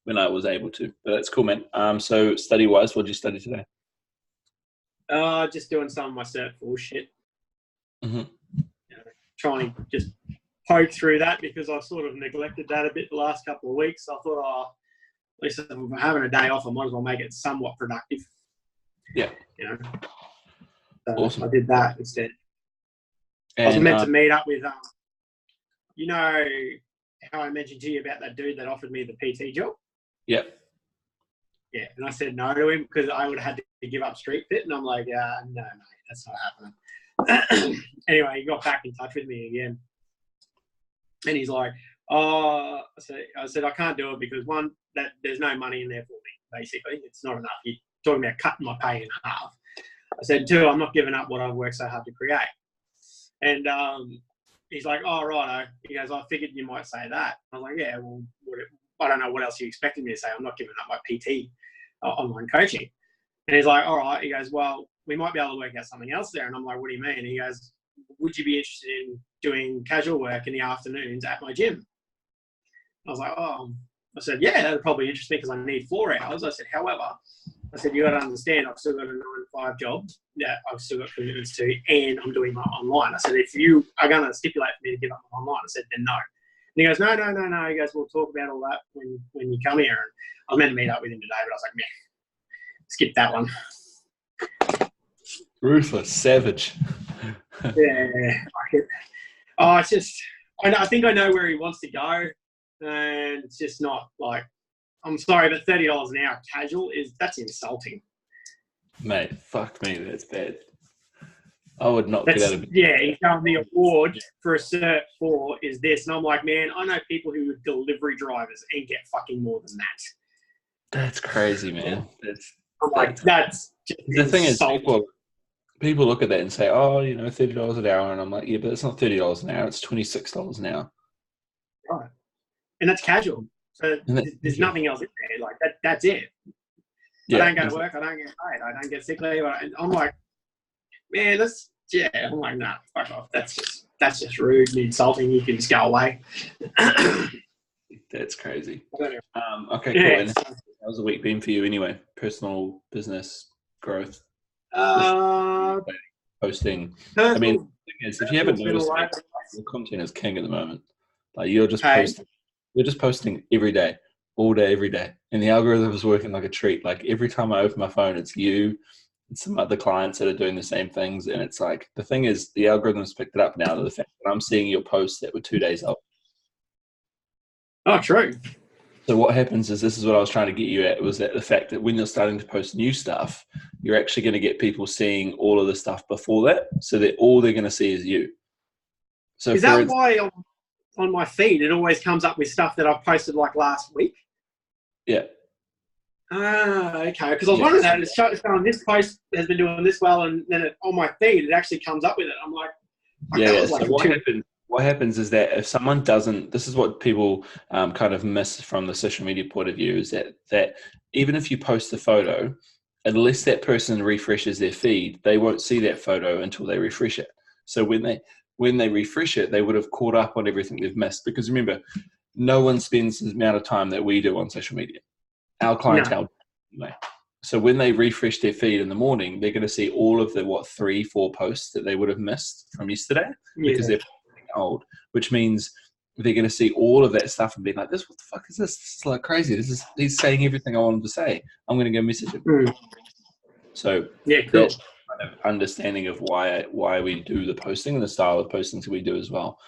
when I was able to. But that's cool, man. So study-wise, what did you study today? Just doing some of my Cert 4 shit. Mm-hmm. Trying to just poke through that because I've sort of neglected that a bit the last couple of weeks. So I thought, at least if I'm having a day off, I might as well make it somewhat productive. Yeah. So awesome. I did that instead. And, I was meant to meet up with, you know how I mentioned to you about that dude that offered me the PT job? Yep. Yeah, and I said no to him because I would have had to give up Street Fit, and I'm like, no, mate, that's not happening. Anyway, he got back in touch with me again, and he's like, I said I can't do it because one, that there's no money in there for me. Basically, it's not enough. You're talking about cutting my pay in half. I said, two, I'm not giving up what I've worked so hard to create. And he's like, oh, righto. He goes, I figured you might say that. I was like, yeah, well, I don't know what else you expected me to say. I'm not giving up my PT online coaching. And he's like, all right. He goes, well, we might be able to work out something else there. And I'm like, what do you mean? And he goes, would you be interested in doing casual work in the afternoons at my gym? I was like, I said, yeah, that would probably interest me because I need 4 hours. I said, however, I said, you got to understand, I've still got a 9-to-5 job that I've still got commitments to, and I'm doing my online. I said, if you are going to stipulate for me to give up my online, I said, then no. And he goes, no. He goes, we'll talk about all that when you come here. And I was meant to meet up with him today, but I was like, meh, skip that one. Ruthless, savage. Yeah. It's just, I think I know where he wants to go, and it's just not like, I'm sorry, but $30 an hour casual that's insulting. Mate, fuck me, that's bad. I would not get out of bed. Yeah, he's going, the award for a Cert 4 is this. And I'm like, man, I know people who are delivery drivers and get fucking more than that. That's crazy, man. That's just the thing is, insulting. people look at that and say, oh, $30 an hour. And I'm like, yeah, but it's not $30 an hour. It's $26 an hour. Right. And that's casual. So there's nothing else in there. Like, that's it. Yeah, I don't go to work. I don't get paid. I don't get sick leave. And I'm like, man, I'm like, nah, fuck off. That's just rude and insulting. You can just go away. That's crazy. Okay, cool. And how's the week been for you anyway? Personal, business, growth? Posting. I mean, the thing is, if you haven't noticed, your content is king at the moment. Like, you're just posting every day, all day, every day. And the algorithm is working like a treat. Like, every time I open my phone, it's you and some other clients that are doing the same things. And it's like, the thing is, the algorithm's picked it up now to the fact that I'm seeing your posts that were 2 days old. Oh, true. So what happens is, this is what I was trying to get you at, was that the fact that when you're starting to post new stuff, you're actually going to get people seeing all of the stuff before that, so that all they're going to see is you. So is that why on my feed it always comes up with stuff that I've posted like last week? Yeah. Okay. Because I was wondering that it's showing this post has been doing this well, and then on my feed it actually comes up with it. I'm like, so what happens is that if someone doesn't, this is what people kind of miss from the social media point of view, is that even if you post the photo, unless that person refreshes their feed, they won't see that photo until they refresh it. So when they refresh it, they would have caught up on everything they've missed. Because remember, no one spends the amount of time that we do on social media. Our clientele, anyway. So when they refresh their feed in the morning, they're going to see all of the 3-4 posts that they would have missed from yesterday, because they're old, which means they're going to see all of that stuff and be like, what the fuck is this? This is like crazy. He's saying everything I want him to say. I'm going to go message him. So cool. That's kind of understanding of why we do the posting and the style of postings that we do as well.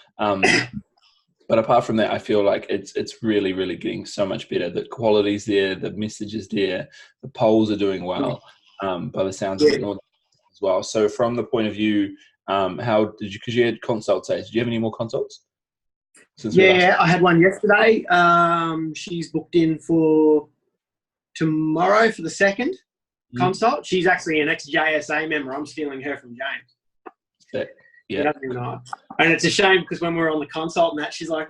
But apart from that, I feel like it's really, really getting so much better. The quality's there, the message is there, the polls are doing well, by the sounds of it, and all that as well. So from the point of view, because you had consults, did you have any more consults? I had one yesterday. She's booked in for tomorrow for the second consult. She's actually an ex-JSA member. I'm stealing her from James. Yeah. And it's a shame because when we were on the consult and that, she's like,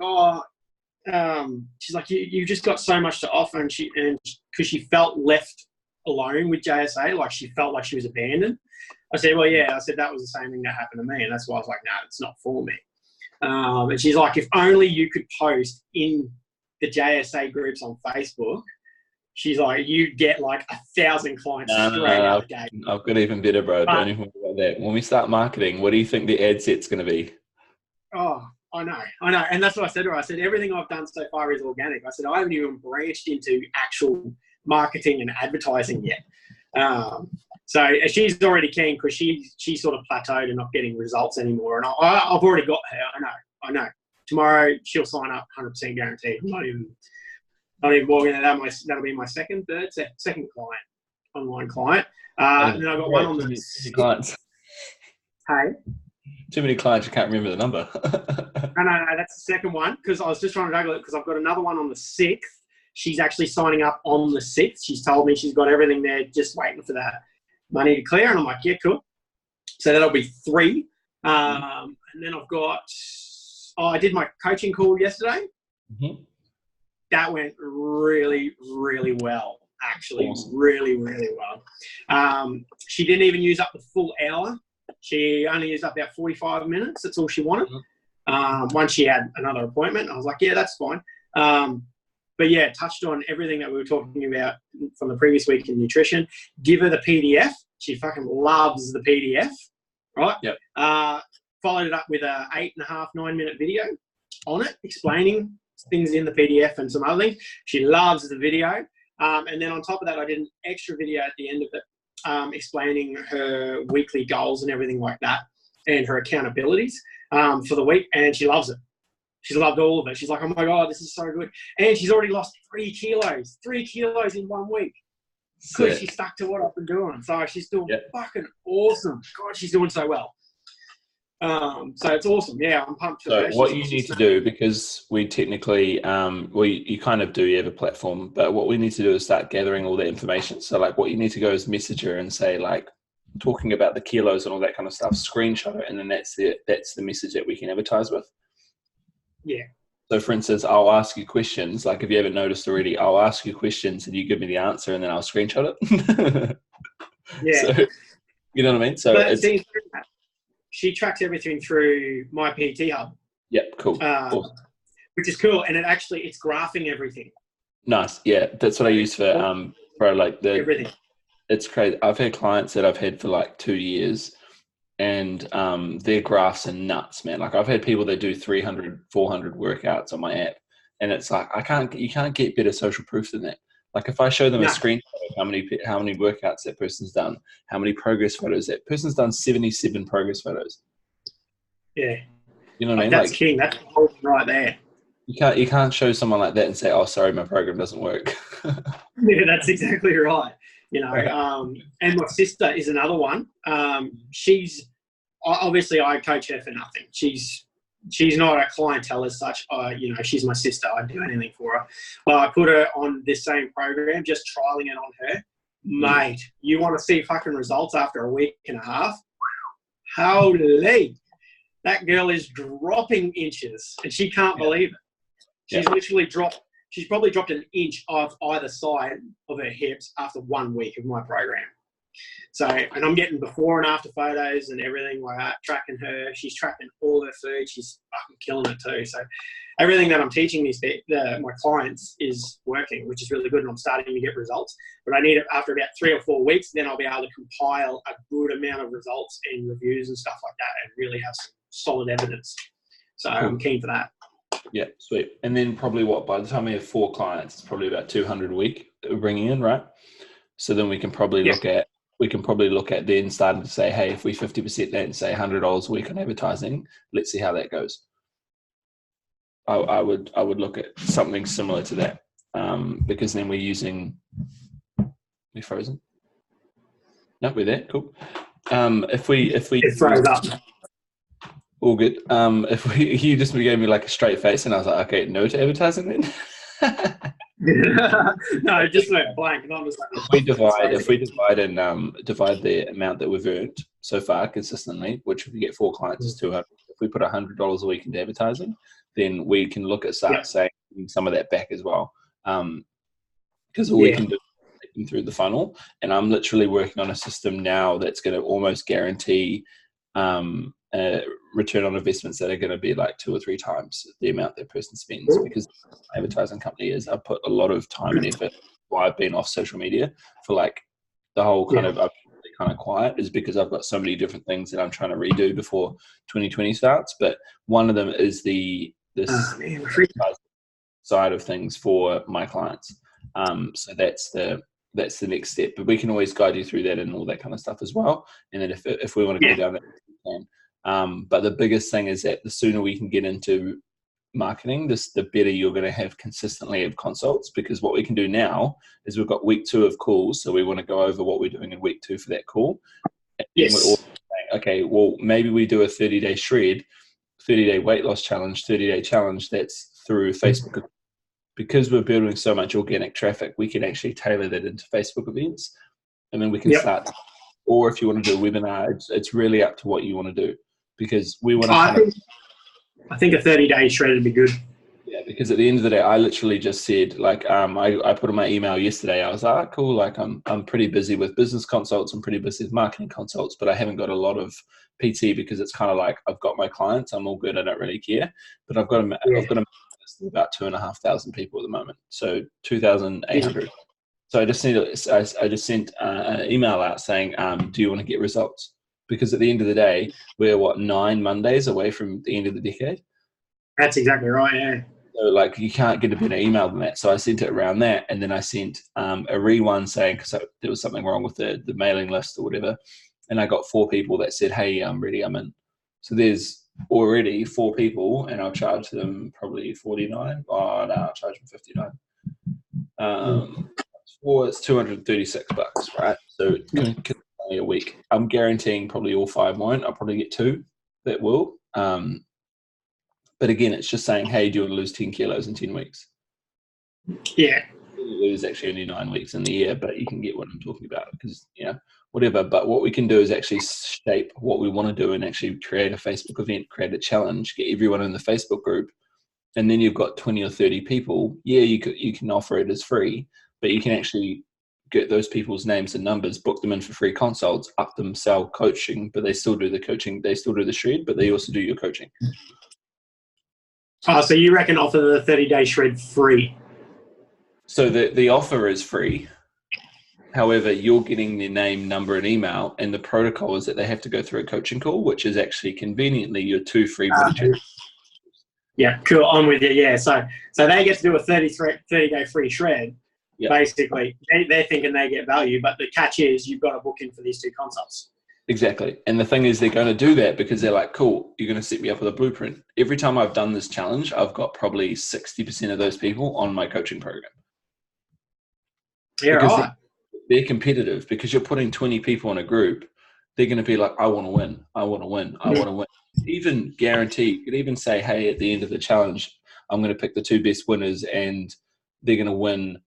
she's like, you just got so much to offer, and because she felt left alone with JSA, like she felt like she was abandoned. I said, well, yeah. I said that was the same thing that happened to me, and that's why I was like, no, it's not for me. And she's like, if only you could post in the JSA groups on Facebook, she's like, you get like 1,000 clients straight out the gate. I've got even better, bro. Don't even worry about that. When we start marketing, what do you think the ad set's going to be? Oh, I know. And that's what I said to her. I said, everything I've done so far is organic. I said, I haven't even branched into actual marketing and advertising yet. So she's already keen because she sort of plateaued and not getting results anymore. And I've already got her. I know. Tomorrow she'll sign up 100% guaranteed. I'm not even more than that. That'll be my second client, online client. And then I've got one on the clients. Hey? Too many clients, you can't remember the number. No, that's the second one because I was just trying to juggle it because I've got another one on the 6th. She's actually signing up on the 6th. She's told me she's got everything there, just waiting for that money to clear. And I'm like, yeah, cool. So that'll be 3. And then I've got, I did my coaching call yesterday. Mm-hmm. That went really, really well, actually. Awesome. Really, really well. She didn't even use up the full hour. She only used up about 45 minutes. That's all she wanted. Once she had another appointment, I was like, yeah, that's fine. But yeah, touched on everything that we were talking about from the previous week in nutrition. Give her the PDF. She fucking loves the PDF, right? Yep. Followed it up with a 8.5, 9-minute video on it, explaining things in the PDF and some other things. She loves the video. And then on top of that, I did an extra video at the end of it, explaining her weekly goals and everything like that, and her accountabilities for the week. And she loves it. She's loved all of it. She's like, oh my God, this is so good. And she's already lost 3 kilos. 3 kilos in 1 week. Because she stuck to what I've been doing. So she's doing fucking awesome. God, she's doing so well. So it's awesome. Yeah, I'm pumped. So what you need to do, because we technically, you kind of do have a platform, but what we need to do is start gathering all the information. So like what you need to go is message her and say like, talking about the kilos and all that kind of stuff, screenshot it, and then that's the message that we can advertise with. Yeah. So for instance, I'll ask you questions. Like if you haven't noticed already, I'll ask you questions and you give me the answer and then I'll screenshot it. Yeah. So, you know what I mean? So she tracks everything through my PT Hub. Yep. Cool. Awesome. Which is cool. And it's graphing everything. Nice. Yeah. That's what I use for like everything. It's crazy. I've had clients that I've had for like 2 years, and their graphs are nuts, man. Like I've had people that do 300, 400 workouts on my app, and it's like you can't get better social proof than that. Like if I show them a screenshot of how many workouts that person's done, how many progress photos that person's done, 77 progress photos. Yeah, you know what I mean? That's like, king. That's right there. You can't show someone like that and say, "Oh, sorry, my program doesn't work." Yeah, that's exactly right. You know, and my sister is another one. She's obviously I coach her for nothing. She's not a clientele as such. You know, she's my sister. I'd do anything for her. But I put her on this same program, just trialing it on her. Mate, you want to see fucking results after a week and a half? Holy, that girl is dropping inches, and she can't believe it. She's literally dropped. She's probably dropped an inch of either side of her hips after 1 week of my program. So, and I'm getting before and after photos and everything like that, tracking her. She's tracking all her food. She's fucking killing it too. So everything that I'm teaching my clients is working, which is really good, and I'm starting to get results. But I need it after about 3 or 4 weeks, then I'll be able to compile a good amount of results and reviews and stuff like that and really have some solid evidence. So I'm keen for that. Yeah, sweet. And then probably by the time we have 4 clients, it's probably about 200 a week that we're bringing in, right? So then we can probably look at then starting to say, hey, if we 50% that and say $100 a week on advertising, let's see how that goes. I would look at something similar to that, because then we're frozen. No, we're there. Cool. If we it froze up. All good. You just gave me like a straight face, and I was like, okay, no to advertising then. No, it just went blank. And I was like, if we divide and divide the amount that we've earned so far consistently, which if we get 4 clients is 200. If we put $100 a week into advertising, then we can look at saying some of that back as well. Because all we can do is take them through the funnel, and I'm literally working on a system now that's going to almost guarantee return on investments that are going to be like 2 or 3 times the amount that person spends, because my advertising company is, I put a lot of time and effort. Why I've been off social media for like the whole kind of, I'm kind of quiet, is because I've got so many different things that I'm trying to redo before 2020 starts. But one of them is this side of things for my clients. So that's the next step. But we can always guide you through that and all that kind of stuff as well. And then if we want to go down that, we can. But the biggest thing is that the sooner we can get into marketing, the better you're going to have consistently of consults, because what we can do now is we've got week 2 of calls. So we want to go over what we're doing in week 2 for that call. And we're all saying, okay, well, maybe we do a 30-day shred, 30-day weight loss challenge, 30-day challenge that's through Facebook. Because we're building so much organic traffic, we can actually tailor that into Facebook events, and then we can start. Or if you want to do a webinar, it's really up to what you want to do, because we want to. I think a 30-day shred would be good. Yeah, because at the end of the day, I literally just said, like, I put in my email yesterday, I was like, cool, like I'm pretty busy with business consults, I'm pretty busy with marketing consults, but I haven't got a lot of PT, because it's kind of like, I've got my clients, I'm all good, I don't really care, but I've got a about 2,500 people at the moment, so 2,800. So I just sent an email out saying, do you want to get results? Because at the end of the day, we're 9 Mondays away from the end of the decade. That's exactly right. Yeah. So like, you can't get a better email than that. So I sent it around that, and then I sent a one saying, because there was something wrong with the mailing list or whatever, and I got 4 people that said, hey, I'm ready, I'm in. So there's already 4 people, and I'll charge them probably 49. Oh no, I'll charge them 59. It's $236, right? So only a week. I'm guaranteeing probably all 5 won't. I'll probably get 2 that will. But again, it's just saying, hey, do you want to lose 10 kilos in 10 weeks? Yeah. Lose actually only 9 weeks in the year, but you can get what I'm talking about, because whatever. But what we can do is actually shape what we want to do and actually create a Facebook event, create a challenge, get everyone in the Facebook group, and then you've got 20 or 30 people. Yeah, you can offer it as free, but you can actually get those people's names and numbers, book them in for free consults, up them, sell coaching, but they still do the coaching, they still do the shred, but they also do your coaching. Oh, so you reckon offer the 30-day shred free? So the offer is free. However, you're getting their name, number, and email, and the protocol is that they have to go through a coaching call, which is actually conveniently your 2 free body. Yeah, cool. I'm with you. Yeah, so they get to do a 30-day free shred. Yep. Basically, they're thinking they get value, but the catch is you've got to book in for these 2 consults. Exactly. And the thing is, they're going to do that because they're like, cool, you're going to set me up with a blueprint. Every time I've done this challenge, I've got probably 60% of those people on my coaching program. Yeah, because right. They're competitive, because you're putting 20 people in a group. They're going to be like, I want to win. I want to win. I want to win. Even guarantee, you could even say, hey, at the end of the challenge, I'm going to pick the 2 best winners and they're going to win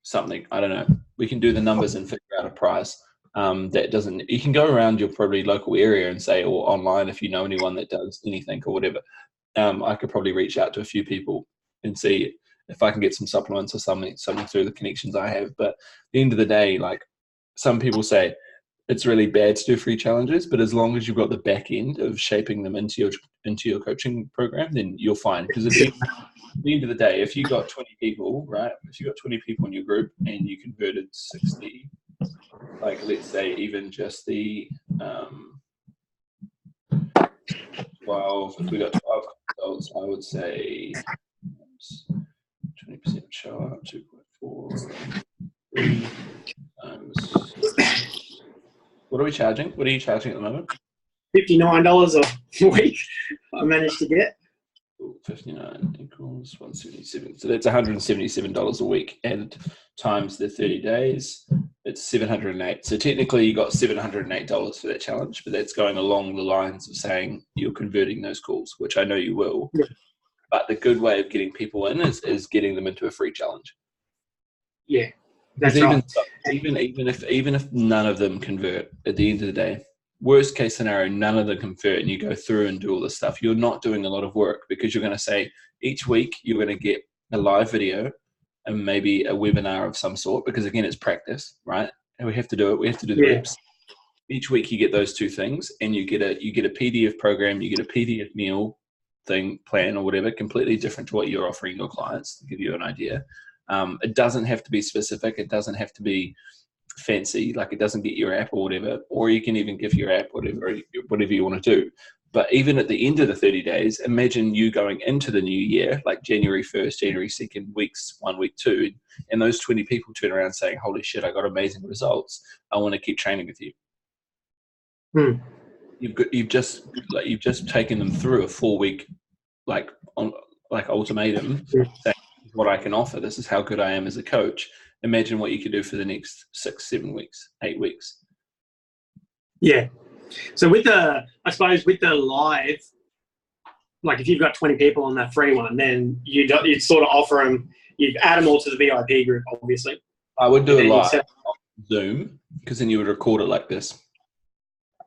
something. I don't know. We can do the numbers and figure out a prize. That doesn't, you can go around your probably local area and say, or online, if you know anyone that does anything or whatever. I could probably reach out to a few people and see if I can get some supplements or something through the connections I have. But at the end of the day, like, some people say it's really bad to do free challenges, but as long as you've got the back end of shaping them into your coaching program, then you're fine. Because at the end of the day, if you got 20 people, right? If you got 20 people in your group and you converted 60, like, let's say even just the 12, if we got 12 consults, I would say 20% show up, 2.4 times. What are we charging? What are you charging at the moment? $59 a week I managed to get. 59 equals 177. So that's $177 a week, and times the 30 days, it's $708. So technically you got $708 for that challenge, but that's going along the lines of saying you're converting those calls, which I know you will. Yeah. But the good way of getting people in is getting them into a free challenge. Yeah, that's right. Even if none of them convert at the end of the day, worst case scenario, none of them convert, and you go through and do all this stuff, you're not doing a lot of work, because you're going to say each week you're going to get a live video and maybe a webinar of some sort, because again, it's practice, right? And we have to do it. We have to do the reps. Each week you get those two things, and you get a PDF program, you get a PDF meal thing, plan, or whatever, completely different to what you're offering your clients, to give you an idea. It doesn't have to be specific. It doesn't have to be fancy. Like, it doesn't get your app or whatever, or you can even give your app whatever you want to do. But even at the end of the 30 days, imagine you going into the new year, like January 1st, January 2nd, weeks 1, week 2, and those 20 people turn around saying, holy shit, I got amazing results. I want to keep training with you. You've just taken them through a 4-week ultimatum, saying what I can offer. This is how good I am as a coach. Imagine what you could do for the next 6, 7 weeks, 8 weeks. Yeah. So with the live, like if you've got 20 people on that free one, then you'd sort of offer them, you'd add them all to the VIP group, obviously. I would do a live on Zoom, because then you would record it like this.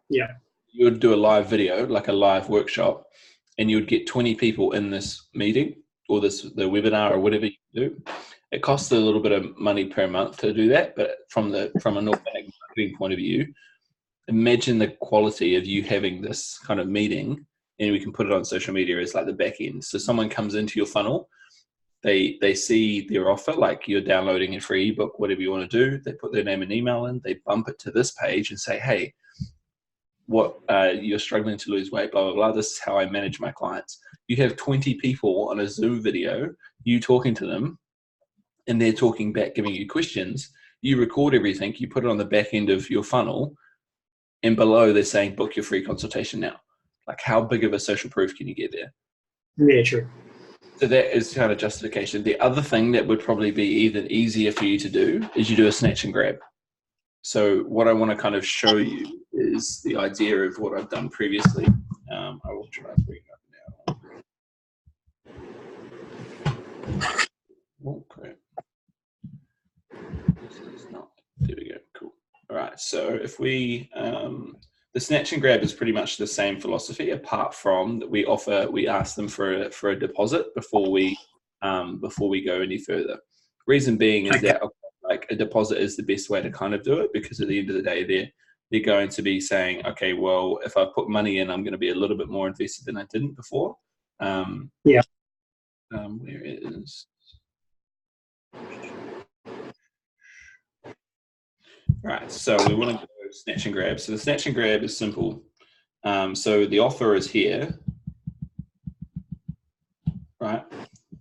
Yeah. You would do a live video, like a live workshop, and you would get 20 people in this meeting or the webinar or whatever you do. It costs a little bit of money per month to do that, but from an organic marketing point of view, imagine the quality of you having this kind of meeting, and we can put it on social media as like the back end. So someone comes into your funnel, they see their offer, like you're downloading a free ebook, whatever you want to do. They put their name and email in, they bump it to this page and say, hey, you're struggling to lose weight, blah, blah, blah. This is how I manage my clients. You have 20 people on a Zoom video, you talking to them, and they're talking back, giving you questions. You record everything, you put it on the back end of your funnel, and below they're saying, book your free consultation now. Like, how big of a social proof can you get there? Yeah, true. So that is kind of justification. The other thing that would probably be even easier for you to do is you do a snatch and grab. So what I want to kind of show you is the idea of what I've done previously. I will try to bring it up now. Oh, crap. This is not. There we go. Cool. All right. So if we, the snatch and grab is pretty much the same philosophy, apart from that we ask them for a deposit before we go any further. Reason being is that like a deposit is the best way to kind of do it, because at the end of the day, they're going to be saying, okay, well, if I put money in, I'm going to be a little bit more invested than I didn't before. Yeah. Where is? Right, so we want to go snatch and grab. So the snatch and grab is simple. So the offer is here, right?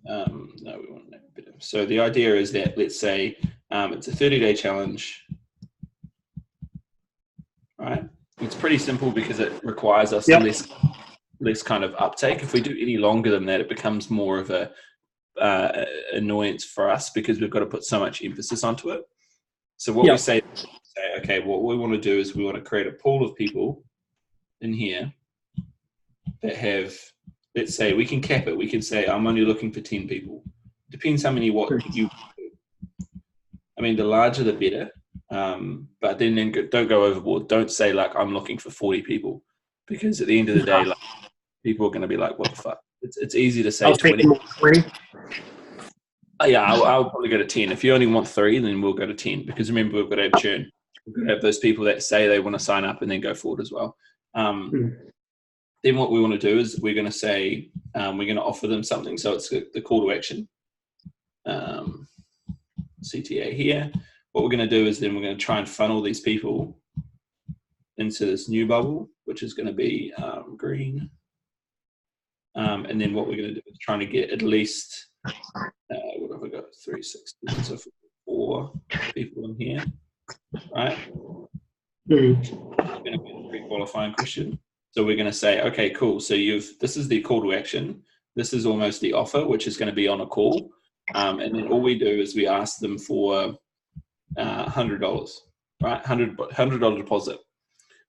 No, we want to make a bit of. So the idea is that, let's say it's a 30-day challenge, right? It's pretty simple because it requires us less kind of uptake. If we do any longer than that, it becomes more of a annoyance for us, because we've got to put so much emphasis onto it. So what we say, okay, what we want to do is we want to create a pool of people in here that have, let's say, we can cap it. We can say, I'm only looking for 10 people. Depends how many what you do. I mean, the larger the better, but then don't go overboard. Don't say, like, I'm looking for 40 people, because at the end of the day, like, people are going to be like, what the fuck? It's easy to say 20. Yeah, I'll probably go to 10. If you only want 3, then we'll go to 10, because remember, we've got to have churn. We've got to have those people that say they want to sign up and then go forward as well. Then what we want to do is we're going to say, we're going to offer them something. So it's the call to action. CTA here. What we're going to do is then we're going to try and funnel these people into this new bubble, which is going to be green. And then what we're going to do is trying to get at least, what have I got? 360. So 4 people in here, right? It's going to be a pre-qualifying question. So we're going to say, okay, cool. So this is the call to action. This is almost the offer, which is going to be on a call. And then all we do is we ask them for $100, right? $100 deposit.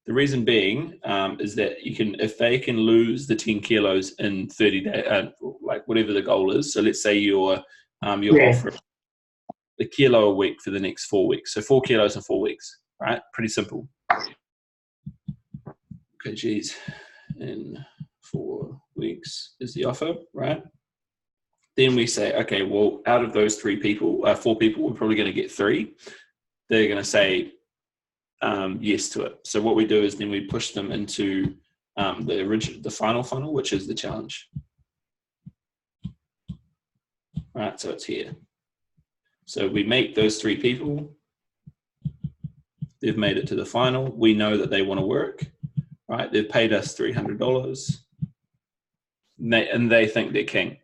The reason being is that if they can lose the 10 kilos in 30 days, like whatever the goal is. So let's say you're offering a kilo a week for the next 4 weeks. So 4 kilos in 4 weeks, right? Pretty simple. Okay, geez. In 4 weeks is the offer, right? Then we say, okay, well, out of those 4 people, we're probably going to get 3. They're going to say, yes to it. So what we do is then we push them into the final funnel, which is the challenge. Right, so it's here. So we make those 3 people. They've made it to the final. We know that they want to work, right? They've paid us $300, and they think they're king,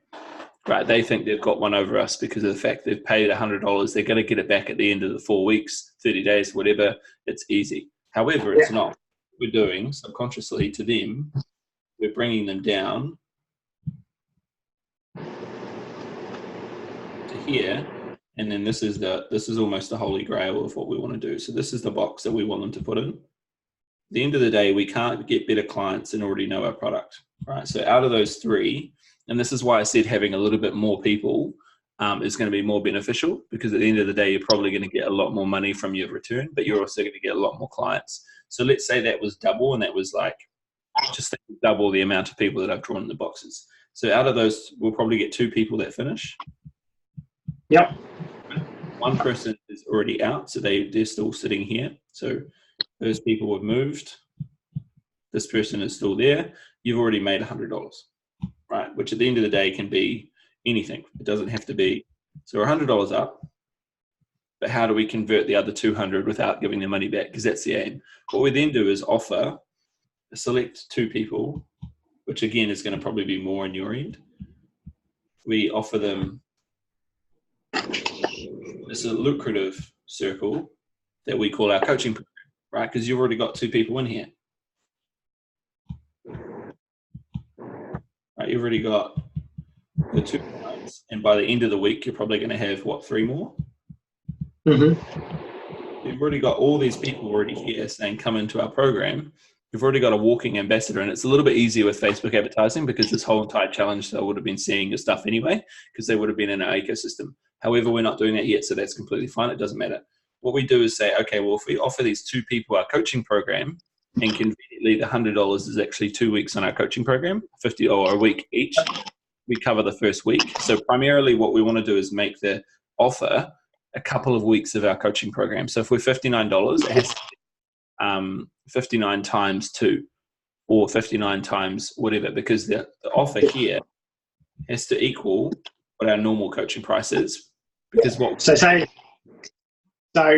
right? They think they've got one over us because of the fact they've paid $100. They're going to get it back at the end of the 4 weeks, 30 days, whatever. It's easy. However, it's not. What we're doing subconsciously to them, we're bringing them down to here. And then this is almost the holy grail of what we want to do. So this is the box that we want them to put in. At the end of the day, we can't get better clients than already know our product, right? So out of those 3, and this is why I said having a little bit more people is going to be more beneficial, because at the end of the day, you're probably going to get a lot more money from your return, but you're also going to get a lot more clients. So let's say that was double, and that was like just double the amount of people that I've drawn in the boxes. So out of those, we'll probably get 2 people that finish. Yep. 1 person is already out, so they're still sitting here. So those people have moved. This person is still there. You've already made $100, right? Which at the end of the day can be anything. It doesn't have to be. So we're $100 up, but how do we convert the other 200 without giving their money back? Because that's the aim. What we then do is offer, select 2 people, which again is going to probably be more on your end. We offer them, it's a lucrative circle that we call our coaching program, right? Because you've already got 2 people in here. Right, you've already got the 2 clients, and by the end of the week, you're probably going to have, what, 3 more? Mm-hmm. You've already got all these people already here saying, come into our program. You've already got a walking ambassador, and it's a little bit easier with Facebook advertising because this whole entire challenge, they would have been seeing your stuff anyway, because they would have been in our ecosystem. However, we're not doing that yet, so that's completely fine. It doesn't matter. What we do is say, okay, well, if we offer these 2 people our coaching program, and conveniently the $100 is actually 2 weeks on our coaching program, $50 or a week each, we cover the first week. So primarily what we want to do is make the offer a couple of weeks of our coaching program. So if we're $59, it has to be 59 times 2 or 59 times whatever, because the offer here has to equal what our normal coaching price is. Because what so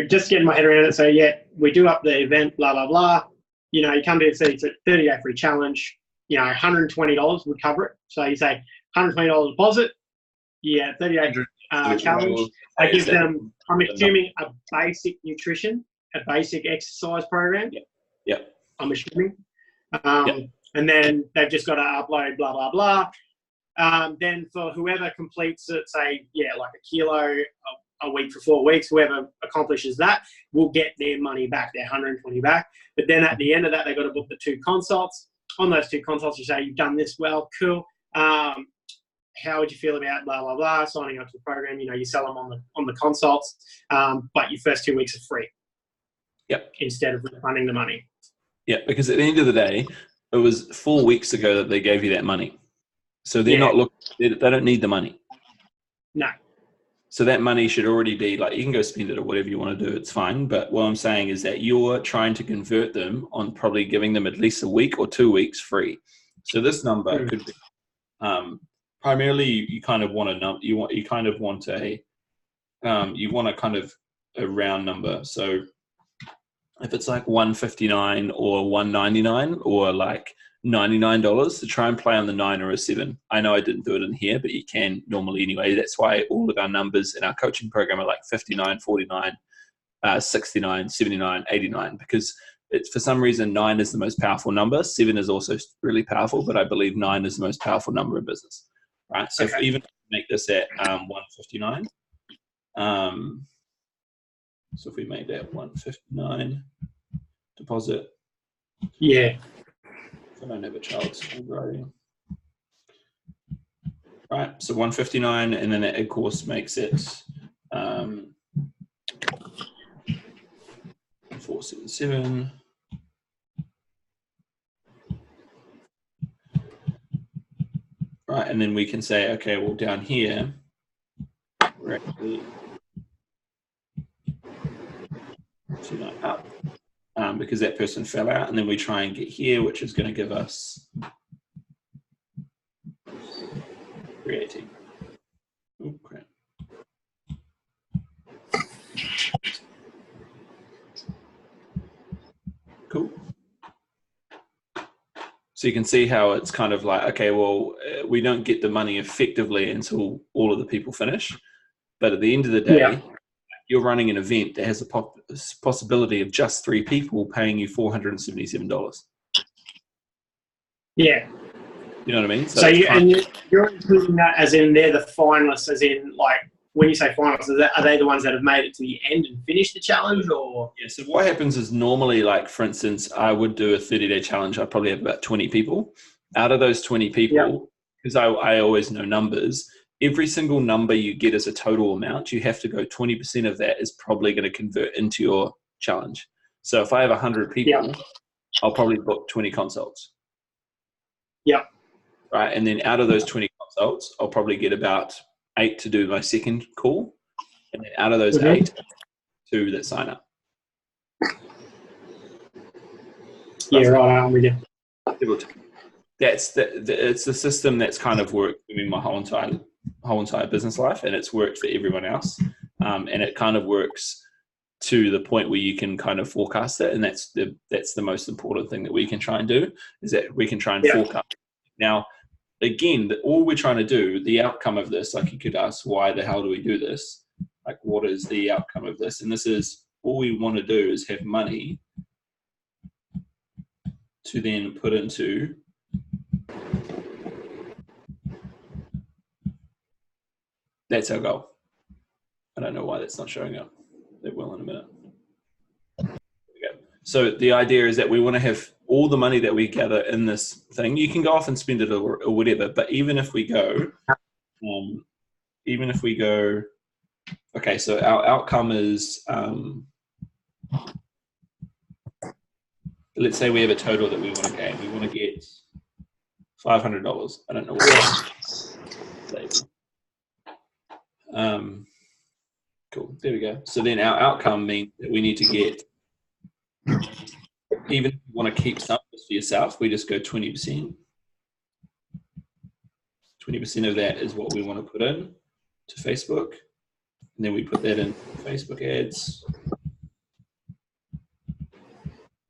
just getting my head around it. So yeah, we do up the event, blah blah blah. You know, you come to it's a 30-day free challenge. You know, $120 would cover it. So you say $120 deposit. Yeah, 30-day challenge. I give them, I'm assuming, a basic nutrition, a basic exercise program. Yeah. I'm assuming. And then they've just got to upload blah blah blah. Then for whoever completes it, say like a kilo a week for 4 weeks, whoever accomplishes that will get their money back, their $120 back. But then at the end of that, they've got to book the 2 consults. On those 2 consults, you say, you've done this well, cool. How would you feel about blah, blah, blah, signing up to the program? You know, you sell them on the consults, but your first 2 weeks are free. Yep. Instead of refunding the money. Yeah, because at the end of the day, it was 4 weeks ago that they gave you that money. So they're not looking, they don't need the money. No. So that money should already be like, you can go spend it or whatever you want to do, it's fine. But what I'm saying is that you're trying to convert them on probably giving them at least a week or 2 weeks free. So this number could be primarily you kind of want a you want a kind of a round number. So if it's like $159 or $199 or like $99 to try and play on the 9 or a 7. I know I didn't do it in here, but you can normally anyway. That's why all of our numbers in our coaching program are like 59, 49, 69, 79, 89, because it's for some reason 9 is the most powerful number. 7 is also really powerful, but I believe 9 is the most powerful number in business, right? So if even make this at 159, so if we made that 159 deposit. Yeah. I don't have a child's handwriting. Right, so 159, and then that of course makes it 477. Right, and then we can say, okay, well down here, we're actually up. because that person fell out, and then we try and get here, which is going to give us 318. Oh, crap. Cool. So you can see how it's kind of like, okay, well, we don't get the money effectively until all of the people finish. But at the end of the day, you're running an event that has a possibility of just 3 people paying you $477. Yeah. You know what I mean? So you're including that as in they're the finalists, as in like when you say finalists, are they the ones that have made it to the end and finished the challenge, or? Yeah, so what happens is normally, like, for instance, I would do a 30-day challenge. I'd probably have about 20 people. Out of those 20 people, because I always know numbers, every single number you get as a total amount, you have to go 20% of that is probably going to convert into your challenge. So if I have 100 people, I'll probably book 20 consults. Yeah. Right. And then out of those 20 consults, I'll probably get about 8 to do my second call. And then out of those 8, 2 that sign up. Yeah, right. I'm with you. It's the system that's kind of worked for me my whole entire business life, and it's worked for everyone else. And it kind of works to the point where you can kind of forecast it, and that's the most important thing that we can try and do, is that we can try and forecast. Now, again, all we're trying to do, the outcome of this, like you could ask, why the hell do we do this? Like, what is the outcome of this? And this is, all we want to do is have money to then put into that's our goal. I don't know why that's not showing up. It will in a minute. There we go. So the idea is that we want to have all the money that we gather in this thing. You can go off and spend it or whatever, but even if we go, okay, so our outcome is, let's say we have a total that we want to gain. We want to get $500. I don't know what cool, there we go. So then our outcome means that we need to get, even if you want to keep some for yourself, we just go 20%. 20% of that is what we want to put in to Facebook. And then we put that in Facebook ads.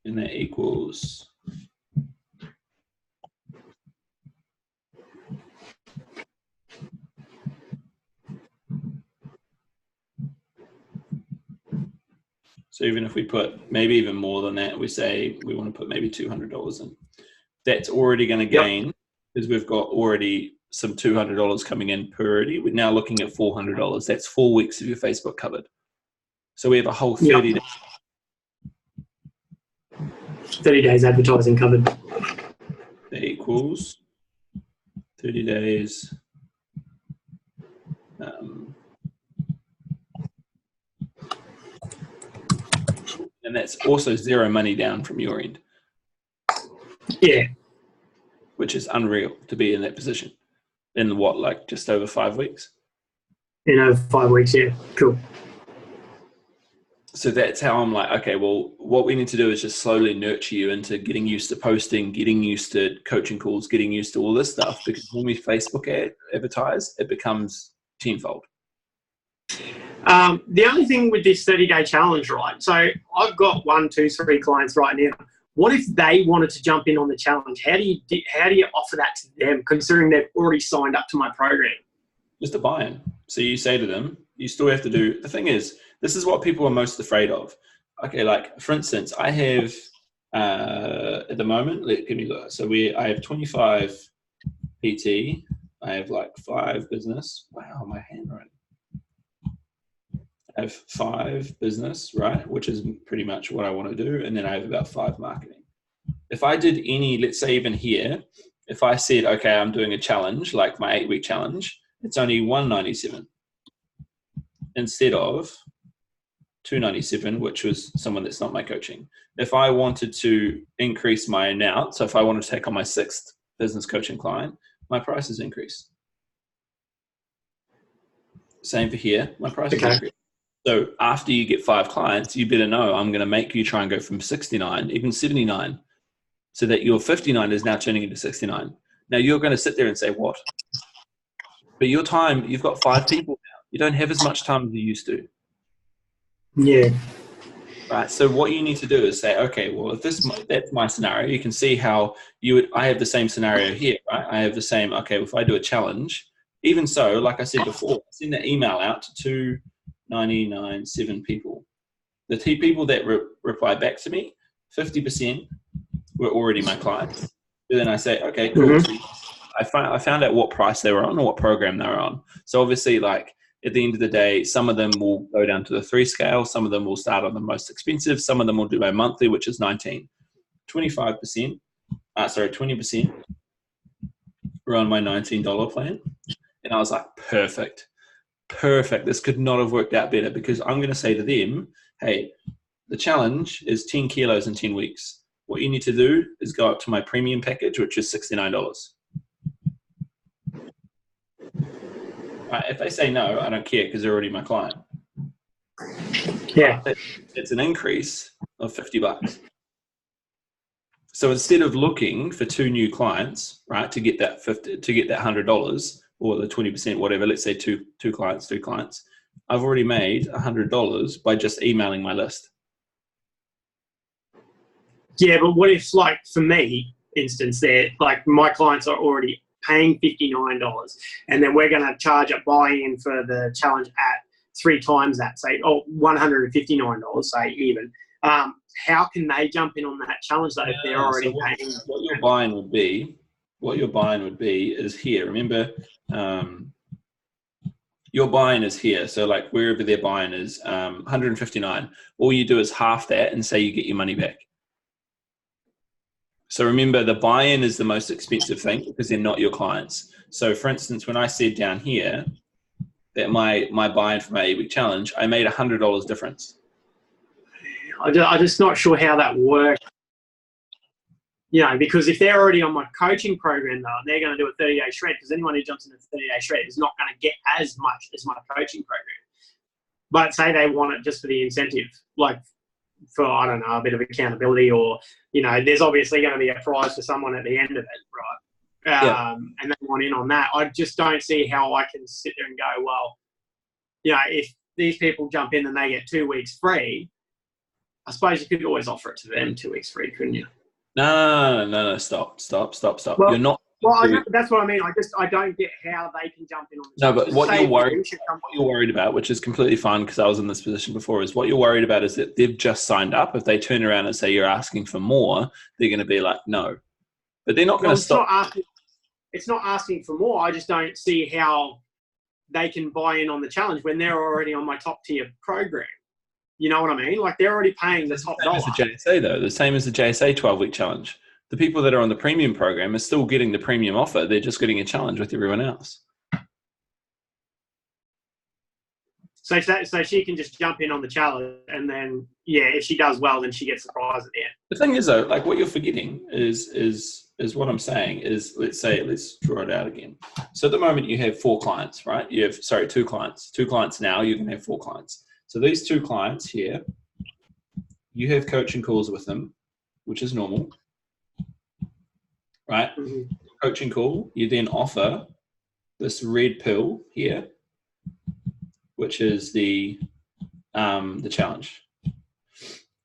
And that equals so even if we put maybe even more than that, we say we want to put maybe $200 in. That's already going to gain, because we've got already some $200 coming in per already. We're now looking at $400. That's 4 weeks of your Facebook covered. So we have a whole 30 days. 30 days advertising covered. That equals 30 days. And that's also zero money down from your end. Yeah. Which is unreal to be in that position. In what, like just over 5 weeks? In over 5 weeks, yeah. Cool. So that's how I'm like, okay, well, what we need to do is just slowly nurture you into getting used to posting, getting used to coaching calls, getting used to all this stuff, because when we Facebook advertise, it becomes tenfold. The only thing with this 30-day challenge, right? So I've got 1, 2, 3 clients right now. What if they wanted to jump in on the challenge? How do you offer that to them, considering they've already signed up to my program? Just a buy-in. So you say to them, you still have to do. The thing is, this is what people are most afraid of. Okay, like for instance, I have at the moment. Give me look. So I have 25 PT. I have like 5 business. Wow, my handwriting. I have 5 business, right, which is pretty much what I want to do, and then I have about 5 marketing. If I did any, let's say even here, if I said, okay, I'm doing a challenge, like my 8-week challenge, it's only $197 instead of $297, which was someone that's not my coaching. If I wanted to increase my amount, so if I wanted to take on my 6th business coaching client, my price is increased. Same for here, my price is increased. So after you get 5 clients, you better know I'm going to make you try and go from 69, even 79, so that your 59 is now turning into 69. Now you're going to sit there and say, what? But your time, you've got 5 people now. You don't have as much time as you used to. Yeah. Right. So what you need to do is say, okay, well, if that's my scenario, you can see how I have the same scenario here, right? I have the same, okay, if I do a challenge, even so, like I said before, I send that email out to 299.7 people. The 2 people that reply back to me, 50% were already my clients. But then I say, okay, cool. Mm-hmm. So I found out what price they were on or what program they were on. So obviously, like, at the end of the day, some of them will go down to the 3 scale. Some of them will start on the most expensive. Some of them will do my monthly, which is 19. 20% were on my $19 plan. And I was like, perfect. This could not have worked out better, because I'm going to say to them, hey, the challenge is 10 kilos in 10 weeks. What you need to do is go up to my premium package, which is $69. Right, if they say no, I don't care, because they're already my client. Yeah. It's an increase of $50. So instead of looking for 2 new clients, right, to get that $100 or the 20%, whatever, let's say two clients, I've already made $100 by just emailing my list. Yeah, but what if, like, for me, instance, they're like, my clients are already paying $59, and then we're going to charge a buy-in for the challenge at 3 times that, say, $159, say, even. How can they jump in on that challenge though if they're already paying? What your buy-in would be is here. Remember, your buy-in is here. So like wherever their buy-in is, 159. All you do is half that and say you get your money back. So remember, the buy-in is the most expensive thing because they're not your clients. So for instance, when I said down here that my buy-in for my 8-week challenge, I made $100 difference. I'm just not sure how that works. You know, because if they're already on my coaching program, though, they're going to do a 30-day shred, because anyone who jumps into a 30-day shred is not going to get as much as my coaching program. But say they want it just for the incentive, like for, I don't know, a bit of accountability, or, you know, there's obviously going to be a prize for someone at the end of it, right? Yeah. And they want in on that. I just don't see how I can sit there and go, well, you know, if these people jump in and they get 2 weeks free, I suppose you could always offer it to them 2 weeks free, couldn't you? No. Stop. Well, You're not. Well, that's what I mean. I don't get how they can jump in on the. No, but what you're worried about, which is completely fine because I was in this position before, is what you're worried about is that they've just signed up. If they turn around and say you're asking for more, they're going to be like, no. But they're not going to stop. It's not asking for more. I just don't see how they can buy in on the challenge when they're already on my top tier program. You know what I mean? Like, they're already paying the top dollar. It's the same as the JSA, though. The same as the JSA 12-week challenge. The people that are on the premium program are still getting the premium offer. They're just getting a challenge with everyone else. So she can just jump in on the challenge, and then, yeah, if she does well, then she gets the prize at the end. The thing is, though, like, what you're forgetting is what I'm saying is, let's draw it out again. So at the moment you have 4 clients, right? You have, 2 clients. 2 clients now, you can have 4 clients. So these 2 clients here, you have coaching calls with them, which is normal, right? Mm-hmm. Coaching call, you then offer this red pill here, which is the challenge.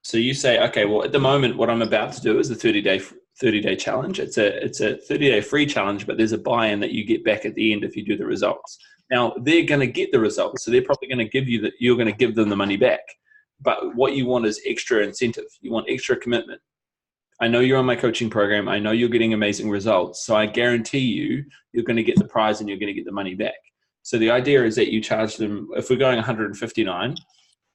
So you say, okay, well, at the moment, what I'm about to do is a 30-day challenge. It's a 30-day free challenge, but there's a buy-in that you get back at the end if you do the results. Now, they're going to get the results, so they're probably going to give you that. You're going to give them the money back. But what you want is extra incentive. You want extra commitment. I know you're on my coaching program. I know you're getting amazing results. So I guarantee you're going to get the prize and you're going to get the money back. So the idea is that you charge them, if we're going 159,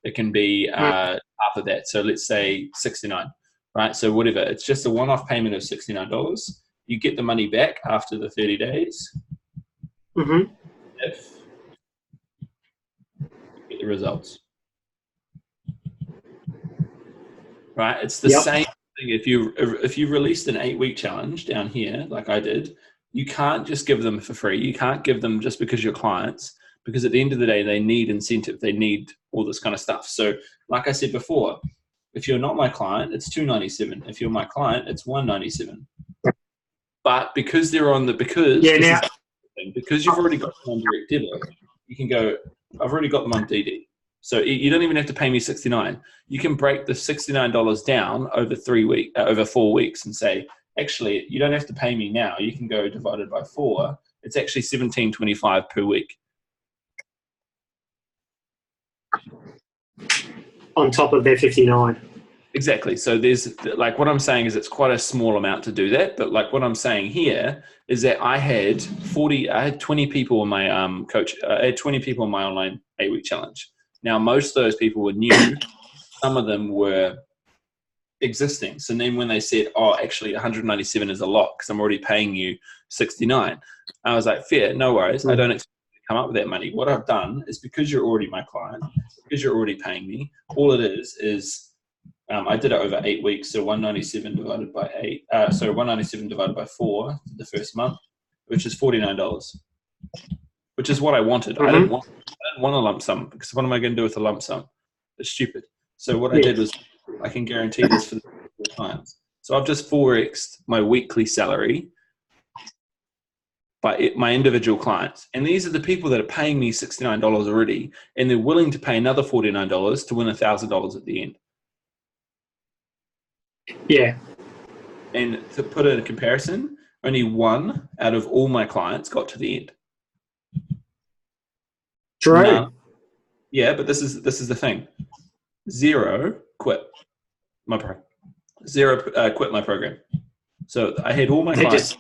it can be half of that. So let's say 69, right? So whatever, it's just a one-off payment of $69. You get the money back after the 30 days. Mm-hmm. If you get the results. Right? It's the same thing. If you released an 8-week challenge down here, like I did, you can't just give them for free. You can't give them just because you're clients, because at the end of the day, they need incentive. They need all this kind of stuff. So like I said before, if you're not my client, it's $297. If you're my client, it's $197. But because they're on the, because you've already got them on direct debit, you can go, I've already got them on DD. So you don't even have to pay me $69. You can break the $69 down over 4 weeks and say, actually, you don't have to pay me now. You can go divided by 4. It's actually $17.25 per week. On top of their 59. Exactly. So there's like, what I'm saying is it's quite a small amount to do that. But like what I'm saying here is that I had 20 people in my coach. I had 20 people in my online 8-week challenge. Now, most of those people were new. Some of them were existing. So then when they said, oh, actually 197 is a lot because I'm already paying you 69. I was like, fair, no worries. I don't expect you to come up with that money. What I've done is, because you're already my client, because you're already paying me, all it is I did it over 8 weeks. So 197 divided by 197 divided by 4 the first month, which is $49, which is what I wanted. I didn't want a lump sum, because what am I going to do with a lump sum? It's stupid. So what I did was, I can guarantee this for the times. So I've just 4x'd my weekly salary by my individual clients. And these are the people that are paying me $69 already, and they're willing to pay another $49 to win $1,000 at the end. Yeah. And to put it in comparison, only 1 out of all my clients got to the end. True. None. Yeah, but this is the thing. 0 quit my program. 0 quit my program. So I had all my clients,